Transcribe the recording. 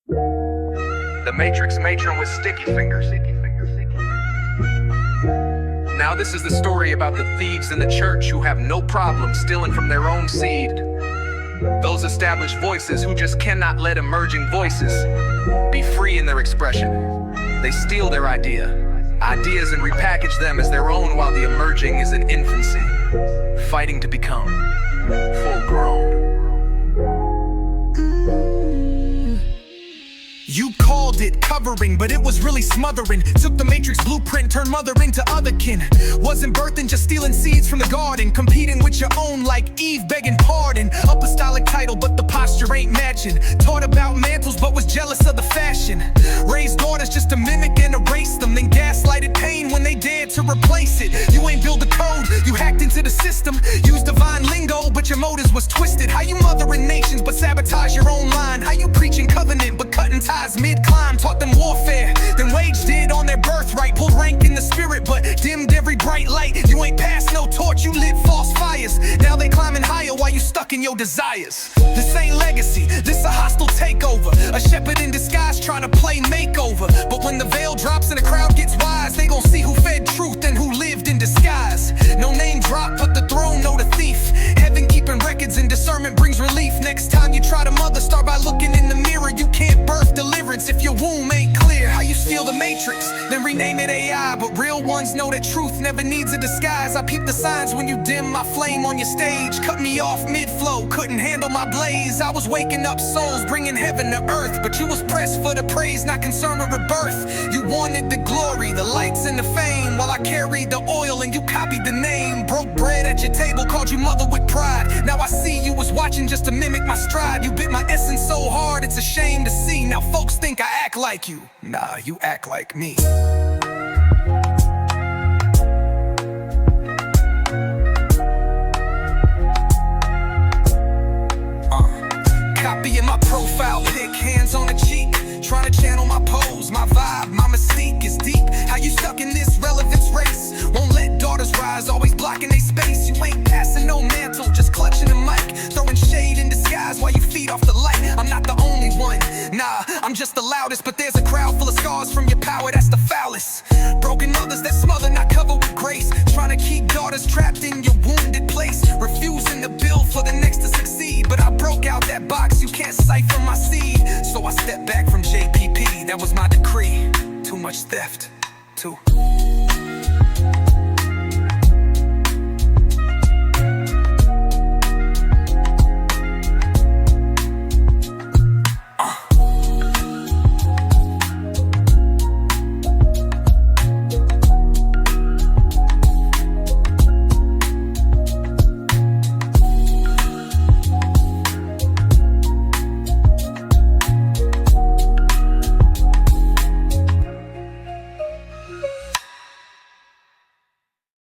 The Matrix matron with sticky fingers. Now this is the story about the thieves in the church who have no problem stealing from their own seed. Those established voices who just cannot let emerging voices be free in their expression. They steal their ideas and repackage them as their own while the emerging is in infancy, fighting to become full grown. You called it covering, but it was really smothering. Took the Matrix blueprint, turned mother into otherkin. Wasn't birthing, just stealing seeds from the garden. Competing with your own like Eve begging pardon. Apostolic title, but the posture ain't matching. Taught about mantles, but was jealous of the fashion. Raised daughters just to mimic and erase them. Then gaslighted pain when they dared to replace it. You ain't build the code, you hacked into the system. Used divine lingo, but your motives was twisted. How you mothering nations, but sabotage your own line. How you preaching covenant, but cutting ties mid-climb. Taught them warfare, then waged it on their birthright. Pulled rank in the spirit, but dimmed every bright light. You ain't passed no torch, you lit false fires. Now they climbing higher while you stuck in your desires. This ain't legacy, this a hostile takeover. A shepherd in disguise trying to play makeover. But when the veil drops and the crowd gets wise, they gon' see who fed truth and who lived in disguise. No name drop, but the throne know the thief. Heaven keeping records and discernment brings relief. Next time you try to mother, start by looking in the mirror. You can't birth deliverance if your womb ain't clear. How you steal the Matrix, then rename it AI. But real ones know that truth never needs a disguise. I peep the signs when you dim my flame on your stage. Cut me off mid-flow, couldn't handle my blaze. I was waking up souls, bringing heaven to earth. But you was pressed for the praise, not concerned with rebirth. You wanted the glory, the lights and the fame, while I carried the oil and you copied the name. Broke bread at your table, called you mother with pride. Now I see you was watching just to mimic my stride. You bit my essence so hard, it's a shame to see. Now folks think I act like you. Nah, you act like me. Copying my profile pic, hands on the cheek. Trying to channel my pose, my vibe, my mystique is deep. How you stuck in this relevance race? Won't let daughters rise, always blocking they space. You ain't passing no mantle, just clutching a mic. Throwing shade in disguise while you feed off the light. I'm not the only one, nah, I'm just the loudest. But there's a crowd full of scars from your power, that's the foulest. Broken mothers that smother, not cover with grace. Trying to keep daughters trapped in your wounded place. Refusing to build for the next to succeed. But I broke out that box, you can't cipher my seed. So I stepped back from JPP, that was my decree. Too much theft, too